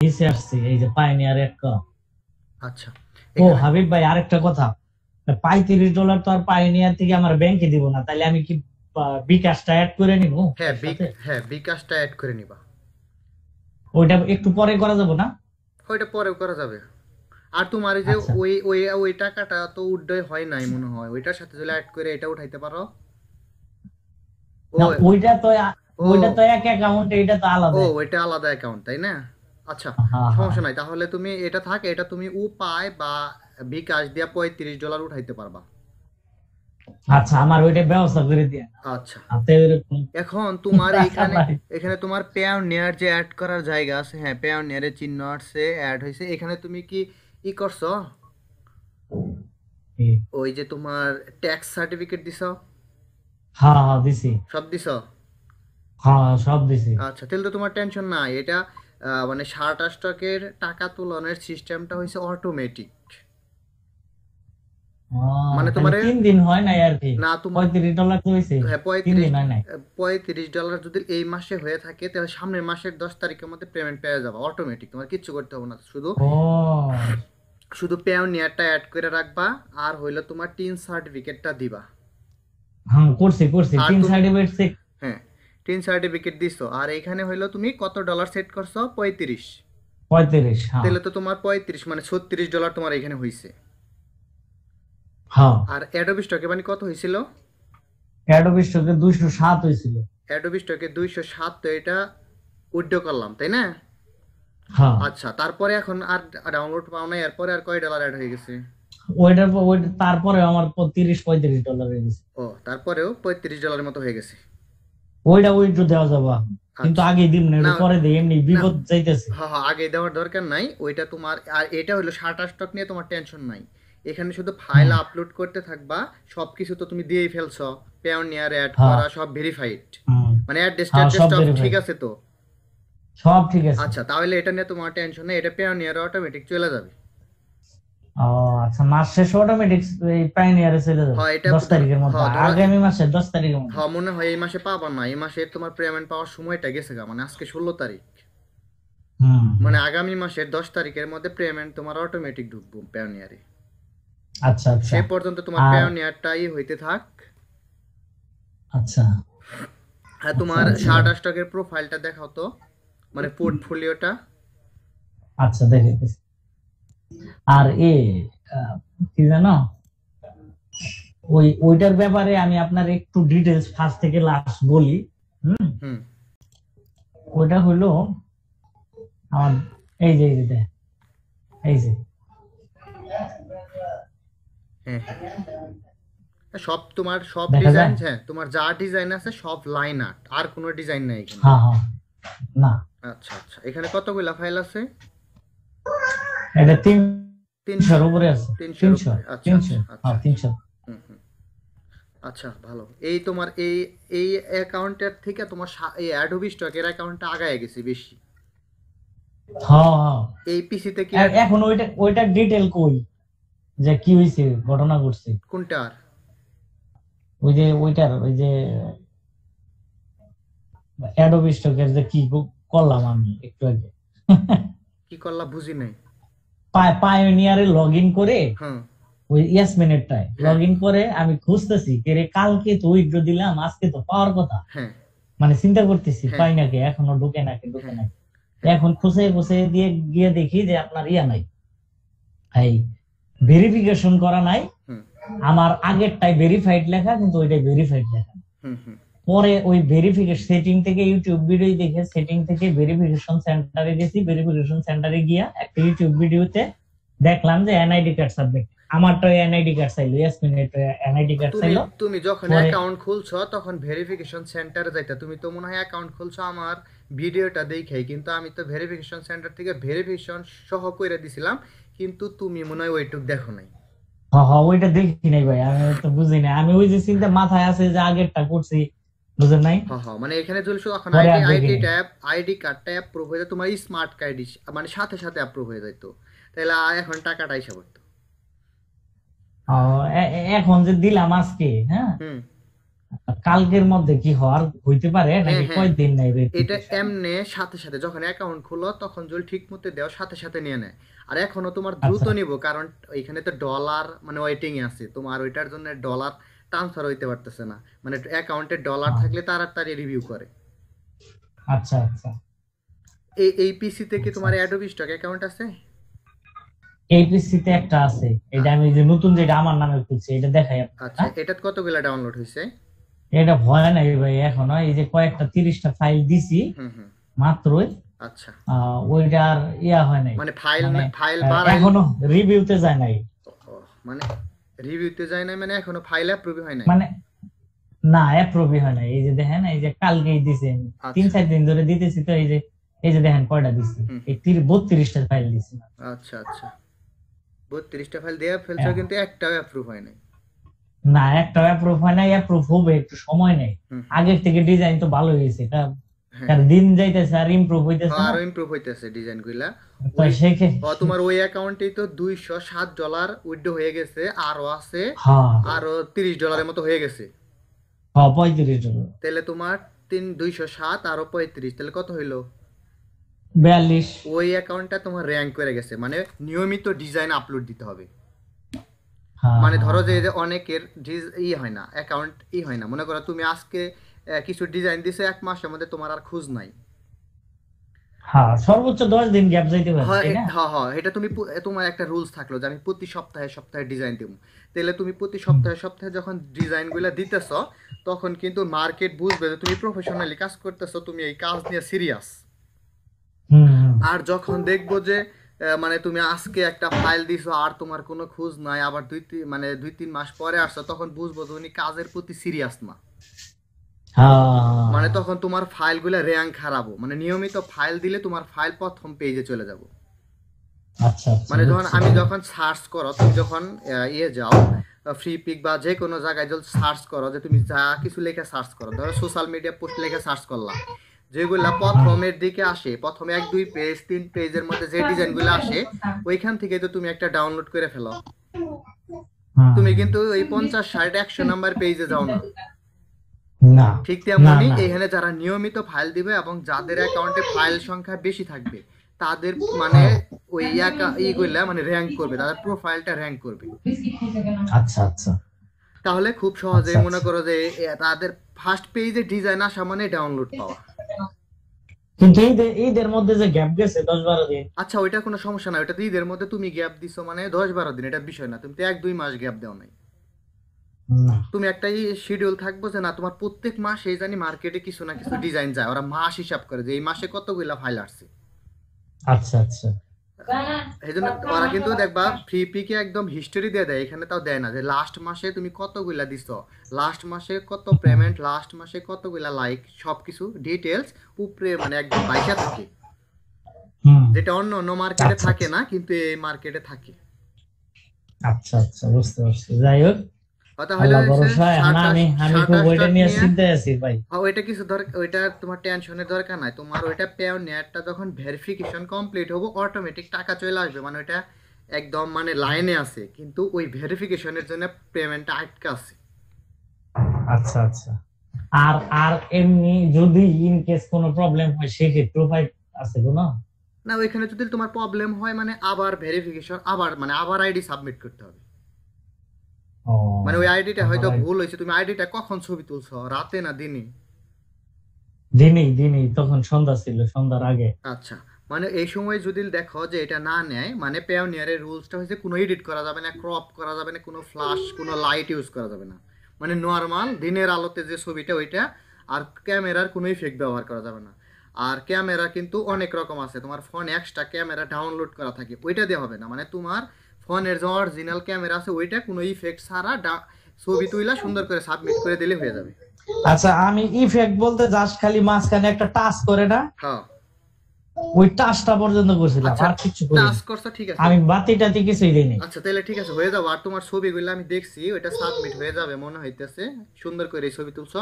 নিচে আসছে এই যে পাইনিয়ার একটা। আচ্ছা ও হাবিব ভাই আরেকটা কথা, $35 তো আর পাইনিয়ার থেকে আমার ব্যাংকে দিব না, তাহলে আমি কি বিকাশটা অ্যাড করে নিব? হ্যাঁ বিকাশটা অ্যাড করে নিবা। ওইটা একটু পরে করা যাবে না? ওইটা পরেও করা যাবে। আর তোমার এই যে ওই ওই ওই টাকাটা তো উড্ডয় হয় নাই মনে হয়, ওইটার সাথে যদি অ্যাড করে এটা উঠাইতে পারো। না ওইটা তো এক অ্যাকাউন্ট, এটা তো আলাদা। ওইটা আলাদা অ্যাকাউন্ট তাই না? আচ্ছা হ্যাঁ হ্যাঁ সমস্যা নাই, তাহলে তুমি এটা থাক, এটা তুমি উপায় বা বিকাশ দিয়া $35 উঠাইতে পারবা। আচ্ছা আমার ওইটা ব্যবস্থা করে দিয়ে। আচ্ছা হাতে এরকম এখন তোমার এখানে তোমার পেওনিয়ার যে অ্যাড করার জায়গা আছে, হ্যাঁ পেওনিয়ারের চিহ্ন আছে, অ্যাড হয়েছে। এখানে তুমি কি করছো? ওই যে তোমার ট্যাক্স সার্টিফিকেট দিছো? হ্যাঁ হ্যাঁ দিছি। সব দিছো? হ্যাঁ সব দিছি। আচ্ছা তাহলে তো তোমার টেনশন নাই। এটা মানে শার্ট স্টকের টাকা তোলনের সিস্টেমটা হয়েছে অটোমেটিক। মানে তোমার 3 দিন হয় নাই আর কি। না তোমার $35 তো হইছে। হ্যাঁ 3 দিন হয় নাই। $35 যদি এই মাসে হয়ে থাকে তাহলে সামনের মাসের 10 তারিখের মধ্যে পেমেন্ট পেয়ে যাবে অটোমেটিক, তোমার কিচ্ছু করতে হবে না। শুধু পেওনিয়ারটা অ্যাড করে রাখবা, আর হইলো তোমার টিন সার্টিফিকেটটা দিবা। হ্যাঁ করছি টিন সার্টিফিকেট। হ্যাঁ টিন সার্টিফিকেট দিছো। আর এখানে হইলো তুমি কত ডলার সেট করছো? 35। হ্যাঁ। তাহলে তো তোমার 35 মানে $36 তোমার এখানে হইছে। হ্যাঁ আর অ্যাডোবি স্টকে মানে কত হয়েছিল? অ্যাডোবি স্টকে 207 হয়েছিল। অ্যাডোবি স্টকে 207, তো এটা উইথড্র করলাম তাই না? হ্যাঁ আচ্ছা তারপরে এখন আর ডাউনলোড পাও না, এরপরে আর কয় ডলার অ্যাড হয়ে গেছে? ওইটা তারপরে আমার $35 হয়ে গেছে। ও তারপরেও $35 মতো হয়ে গেছে। ওইটা উইথড্র দেওয়া যাবে কিন্তু আগে দিন না, পরে দেই, এমনি বিপদ যাইতেছে। হ্যাঁ হ্যাঁ আগে দেওয়ার দরকার নাই ওইটা তোমার। আর এটা হলো শার্ট স্টক নিয়ে তোমার টেনশন নাই। এখানে শুধু ফাইল আপলোড করতে থাকবা, সবকিছু তো তুমি দিয়েই ফেলছো, পেওনিয়ার অ্যাড করা সব ভেরিফাইড, মানে অ্যাড্রেস সব ঠিক আছে তো? সব ঠিক আছে। আচ্ছা তাহলে এটা নিয়ে তোমার টেনশন নেই, এটা পেওনিয়ার অটোমেটিক চলে যাবে। ও আচ্ছা মাস শেষে অটোমেটিক এই পাইনিয়ারে চলে যাবে। হ্যাঁ এটা 10 তারিখের মধ্যে, আগামী মাসে 10 তারিখের মধ্যে। হ্যাঁ মনে হয় এই মাসে পাবা না, এই মাসে তোমার পেমেন্ট পাওয়ার সময়টা গেছে গা, মানে আজকে 16 তারিখ, মানে আগামী মাসের 10 তারিখের মধ্যে পেমেন্ট তোমার অটোমেটিক ঢুকবো পেওনিয়ারে। আচ্ছা আচ্ছা সে পর্যন্ত তোমার পেওনিয়ারটাই হইতে থাক। আচ্ছা হ্যাঁ তোমার শার্ট স্টকের প্রোফাইলটা দেখাও তো, মানে পোর্টফোলিওটা। আচ্ছা দেখে। আর কি জানো, ওইটার ব্যাপারে আমি আপনার একটু ডিটেইলস ফার্স্ট থেকে লাস্ট বলি। ওইটা হলো আমার এই যে সব তোমার সব ডিজাইন, হ্যাঁ তোমার যা ডিজাইন আছে সব লাইন আর্ট, আর কোনো ডিজাইন নাই এখানে? হ্যাঁ হ্যাঁ না। আচ্ছা আচ্ছা এখানে কতগুলা ফাইল আছে? এটা 300 উপরে আছে। 300। আচ্ছা আচ্ছা ভালো। এই তোমার এই অ্যাকাউন্টের থেকে তোমার এই অ্যাডোবি স্টকের অ্যাকাউন্টটা আগায় গেছে বেশি। হ্যাঁ এই পিসি তে কি এখন ওইটা ডিটেইল কই যে কি হইছে, ঘটনা ঘটছে কোনটার? ওই যে অ্যাডোবি স্টকের যে কি করলাম আমি একটু আগে। কি করলা বুঝি নাই। পায়োনিয়ারে লগইন করে ওই ইয়াসমিনেরটায় লগইন করে আমি খুঁজতেছি কে কালকে তো উইথড্র দিলাম, আজকে তো পাওয়ার কথা, মানে চিন্তা করতেছি পাই নাকি, এখনো ঢুকে নাকি। এখন খুঁজে দিয়ে গিয়ে দেখি যে আপনার ইয়া নাই, এই ভেরিফিকেশন করা নাই। আমার আগেরটাই ভেরিফাইড লেখা, কিন্তু ওইটাই ভেরিফাইড লেখা। পরে ওই ভেরিফিকেশন সেটিং থেকে ইউটিউব ভিডিও দেখে সেটিং থেকে ভেরিফিকেশন সেন্টারে গেছি। ভেরিফিকেশন সেন্টারে গিয়া একটা ইউটিউব ভিডিওতে দেখলাম যে এনআইডি কার্ড সাবমিট। আমারটা এনআইডি কার্ড চাইলো, ইয়াসমিনের এনআইডি কার্ড চাইলো। তুমি যখন অ্যাকাউন্ট খুলছো তখন ভেরিফিকেশন সেন্টারে যাইতা, তুমি তো মনে হয় অ্যাকাউন্ট খুলছো আমার ভিডিওটা দেখেই, কিন্তু আমি তো ভেরিফিকেশন সেন্টার থেকে ভেরিফিকেশন সহ কইরা দিছিলাম, কিন্তু তুমি মনে হয় ওইটুক দেখো নাই। হ্যাঁ ওইটা দেখি নাই ভাই, আমি তো বুঝি না। আমি ওই যে চিন্তা মাথায় আছে যে আগেরটা করছি, বুঝেন নাই। হ্যাঁ মানে এখানে চলছো এখন আইডি কার্ডটা অ্যাপ্রুভ হয়ে যায়, তোমার স্মার্ট কার্ড মানে সাথে সাথে অ্যাপ্রুভ হয়ে যায়, তো তাহলে এখন টাকাটা এসে পড়তো। এখন যে দিলাম আজকে, হ্যাঁ কালকের মধ্যে কি হওয়ার হইতে পারে নাকি কয়দিন নাই রে? এটা এমনি সাথে সাথে যখন অ্যাকাউন্ট খুলো তখন যদি ঠিক মতো দেও সাথে সাথে নিয়ে নেয়। আর এখনো তোমার দ্রুত নিব, কারণ এখানে তো ডলার মানে ওয়েটিং এ আছে, তোমার ওইটার জন্য ডলার ট্রান্সফার হইতে পারতেছে না, মানে অ্যাকাউন্টে ডলার থাকলে তাড়াতাড়ি রিভিউ করে। আচ্ছা আচ্ছা। এই পিসি তে কি তোমার অ্যাডোবি স্টক অ্যাকাউন্ট আছে? এই পিসি তে একটা আছে, এটা আমি যে নতুন যেটা আমার নামে খুলছি এটা দেখাই। আচ্ছা, এটা কতগুলা ডাউনলোড হইছে? এটা ভয় নাই ভাই, এখনো এই যে কয়েকটা 30টা ফাইল দিছি মাত্রই। আচ্ছা, ওইটার ইয়া হয় নাই, মানে ফাইল এখনো রিভিউতে যায় নাই। মানে রিভিউতে যায় নাই মানে এখনো ফাইল অ্যাপ্রুভ হয় নাই? মানে না, অ্যাপ্রুভ হয় নাই। এই যে দেখেন, এই যে কালকেই দিছেন, 3-4 দিন ধরে দিতেছি তো। এই যে দেখেন কয়টা দিছি, এই 32টা ফাইল দিছি। আচ্ছা আচ্ছা, 32টা ফাইল দেয়া ফেলছো কিন্তু একটাও অ্যাপ্রুভ হয় নাই? না, একটাও অ্যাপ্রুভ হয় নাই। অ্যাপ্রুভ হবে, একটু সময় নেই। আগের থেকে ডিজাইন তো ভালো হয়েছে, কারণ দিন যাইতেছে আর ইমপ্রুভ হইতেছে, আরো ইমপ্রুভ হইতেছে ডিজাইন গুলা। তোমার ওই অ্যাকাউন্টেই তো $207 উইথড্র হয়ে গেছে, আরো আছে আরো $30 মতো হয়ে গেছে। হ্যাঁ, $35। তাহলে তোমার 207 আরো 35, তাহলে কত হইলো? 42। ওই অ্যাকাউন্টটা তোমার র‍্যাঙ্ক করে গেছে, মানে নিয়মিত ডিজাইন আপলোড দিতে হবে। মানে ধরো যে অনেকের হয় না, অ্যাকাউন্ট হয় না, মনে করো তুমি আজকে কিছু ডিজাইন দিছো, 1 মাসের মধ্যে তোমার আর খোঁজ নাই। হ্যাঁ, সর্বোচ্চ 10 দিন গ্যাপ যাইতে পারে, তাই না? হ্যাঁ হ্যাঁ, এটা তুমি তোমার একটা রুলস থাকলো যে আমি প্রতি সপ্তাহে ডিজাইন দেব। তাহলে তুমি প্রতি সপ্তাহে যখন ডিজাইনগুলো দিতেছ, তখন কিন্তু মার্কেট বুঝবে যে তুমি প্রফেশনালি কাজ করতেছো, তুমি এই কাজ নিয়ে সিরিয়াস। আর যখন দেখবো যে মানে তুমি আজকে একটা ফাইল দিছো আর তোমার কোনো খোঁজ নাই, আবার 2-3 মাস পরে আসছো, তখন বুঝবো তুমি কাজের প্রতি সিরিয়াস না। মানে তখন তোমার ফাইলগুলো র‍্যাঙ্ক হারাবো। মানে নিয়মিত ফাইল দিলে তোমার ফাইল প্রথম পেজে চলে যাবো। আচ্ছা, মানে আমি যখন সার্চ করো, তুমি যখন যাও ফ্রিপিক বা যে কোনো জায়গায় যদি সার্চ করো, যে তুমি যা কিছু লেখা সার্চ করো, ধরো সোশ্যাল মিডিয়া পোস্ট লেখা সার্চ করলাম, যেগুলা প্রথমের দিকে আসে, প্রথমে 1-2 পেজ 3 পেজের মধ্যে যে ডিজাইনগুলো আসে, ওইখান থেকে তো তুমি একটা ডাউনলোড করে ফেলো। তুমি কিন্তু ওই 50-60-100 নাম্বার পেজে যাও না। ঠিক তেমনি এখানে যারা নিয়মিত ফাইল দিবে এবং যাদের অ্যাকাউন্টে ফাইল সংখ্যা বেশি থাকবে, তাদের মানে ওই এইগুলা মানে র‍্যাঙ্ক করবে, তাদের প্রোফাইলটা র‍্যাঙ্ক করবে। আচ্ছা আচ্ছা। তাহলে খুব সহজেই মনে করো যে তাদের ফার্স্ট পেজে ডিজাইন আসা মানে ডাউনলোড পাওয়া। কিন্তু ঈদের মধ্যে যে গ্যাপ গেছে 10-12 দিন। আচ্ছা, ওইটা কোনো সমস্যা না, ওইটা তো ঈদের মধ্যে তুমি গ্যাপ দিছো মানে 10-12 দিন, এটা বিষয় না। তুমি তো 1-2 মাস গ্যাপ দাও নাই। তুমি একটাই শিডিউল থাকবো যে না, তোমার প্রত্যেক মাস এই জানি মার্কেটে কিছু না কিছু ডিজাইন যায়, ওরা মাস হিসাব করে যে এই মাসে কতগুলা ফাইল আসছে। আচ্ছা আচ্ছা। এইজন্য ওরা কিন্তু দেখবা ফ্রিপিকে একদম হিস্টোরি দিয়ে দেয়, এখানে তাও দেয় না যে লাস্ট মাসে তুমি কতগুলা দিছো, লাস্ট মাসে কত পেমেন্ট, লাস্ট মাসে কতগুলা লাইক, সবকিছু ডিটেইলস উপরে মানে একদম বাইসা থাকে, যেটা অন্য মার্কেটে থাকে না, কিন্তু এই মার্কেটে থাকে। আচ্ছা আচ্ছা, বুঝতে পারছি। যাই হোক, ওইটা তোমার টেনশনের দরকার নাই। তোমার ওইটা পেওনেটটা যখন ভেরিফিকেশন কমপ্লিট হবে, অটোমেটিক টাকা চলে আসবে, মানে ওইটা একদম মানে লাইনে আছে, কিন্তু ওই ভেরিফিকেশনের জন্য পেমেন্টটা আটকে আছে। আচ্ছা আচ্ছা। আর এমনি যদি ইন কেস কোনো প্রবলেম হয়, সেক্ষেত্রে প্রোফাইল আছে কোনো? না, ওইখানে যদি তোমার প্রবলেম হয় মানে আবার ভেরিফিকেশন, আবার আইডি সাবমিট করতে হবে। মানে ওই আইডিটা হয়তো ভুল হয়েছে, তুমি আইডিটা কখন ছবি তুলছো, রাতে না দিনে? দিনেই, তখন সন্ধ্যা ছিল, সন্ধ্যার আগে। আচ্ছা, মানে এই সময় যদি দেখো যে এটা না নেয়, মানে পেওনিয়ারের রুলসটা হচ্ছে কোনো এডিট করা যাবে না, ক্রপ করা যাবে না, কোনো ফ্ল্যাশ কোনো লাইট ইউজ করা যাবে না, মানে নর্মাল দিনের আলোতে যে ছবিটা ওইটা, আর ক্যামেরার কোনো ইফেক্ট ব্যবহার করা যাবে না। আর ক্যামেরা কিন্তু অনেক রকম আছে, তোমার ফোন এক্সট্রা ক্যামেরা ডাউনলোড করা থাকে, ওইটা দিয়ে হবে না। মানে তোমার ফোনের যে অরিজিনাল ক্যামেরা আছে, ওইটা কোনো ইফেক্ট ছাড়া ছবি তুইলা সুন্দর করে সাবমিট করে দিলে হয়ে যাবে। আচ্ছা, আমি ইফেক্ট বলতে জাস্ট খালি মাঝখানে একটা টাচ করে না, হ্যাঁ, ওই টাচটা পর্যন্ত করছিলাম, আর কিছু করিনি। টাচ করছো, ঠিক আছে, আমি বাতিটাতে কিছুই দেইনি। আচ্ছা, তাহলে ঠিক আছে, হয়ে যাবে। আর তোমার ছবিগুলো আমি দেখছি, ওইটা সাবমিট হয়ে যাবে মনে হইতেছে, সুন্দর করে এই ছবি তুলছো।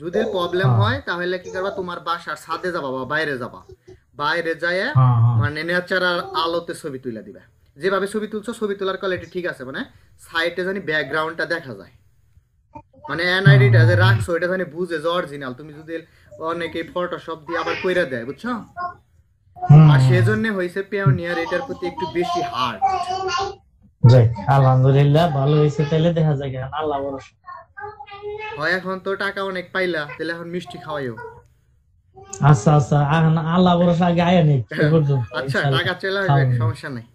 যদি প্রবলেম হয় তাহলে কি করবা, তোমার বাসার ছাদে যাবা বা বাইরে যাবা, বাইরে যায় মানে ন্যাচারাল আলোতে ছবি তুলে দিবা। যেভাবে ছবি তুলছো, ছবি তোলার কোয়ালিটি ঠিক আছে, মানে সাইডে জানি ব্যাকগ্রাউন্ডটা দেখা যায়। মানে এনআইডিটা যে রাখছো এটা জানি বুঝে যে অরিজিনাল, তুমি যদি অনেকে ফটোশপ দিয়ে আবার কইরা দেয়, বুঝছো? আর সেজন্য হইছে পিওনিয়ার এটার প্রতি একটু বেশি হার্ড। যাক আলহামদুলিল্লাহ, ভালো হইছে। তাহলে দেখা যায় কেন, আল্লাহ ভরসা। হয় এখন তো টাকা অনেক পাইলা, তাহলে এখন মিষ্টি খাওয়াইও। আচ্ছা আচ্ছা, এখন আল্লাহ ভরসা আগে আয়া নেই পর্যন্ত। আচ্ছা টাকা চলে আসবে, সমস্যা নাই।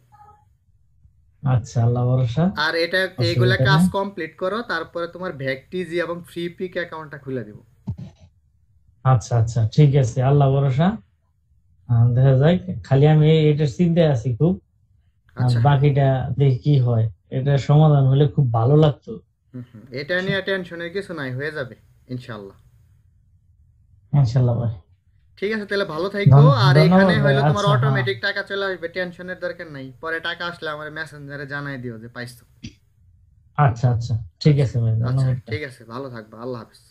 আচ্ছা আল্লাহ ভরসা। আর এটা এইগুলা কাজ কমপ্লিট করো, তারপরে তোমার ভেকটিজি এবং ফ্রিপিক অ্যাকাউন্টটা খুলে দিব। আচ্ছা আচ্ছা ঠিক আছে, আল্লাহ ভরসা। দেখা যাক, খালি আমি এটা চিন্তায় আছি খুব। বাকিটা দেখি কি হয়, এটা সমাধান হলে খুব ভালো লাগতো। এটা নিয়ে টেনশনের কিছু নাই, হয়ে যাবে ইনশাআল্লাহ। ইনশাআল্লাহ ভাই। ঠিক আছে, তাহলে ভালো থাকো। আর এখানে হইলো তোমার অটোমেটিক টাকা চলে আসবে, টেনশনের দরকার নাই। পরে টাকা আসলে আমার মেসেঞ্জারে জানাই দিও যে পাইছো। আচ্ছা আচ্ছা ঠিক আছে ভাই, ধন্যবাদ। ঠিক আছে, ভালো থাকবা, আল্লাহ হাফেজ।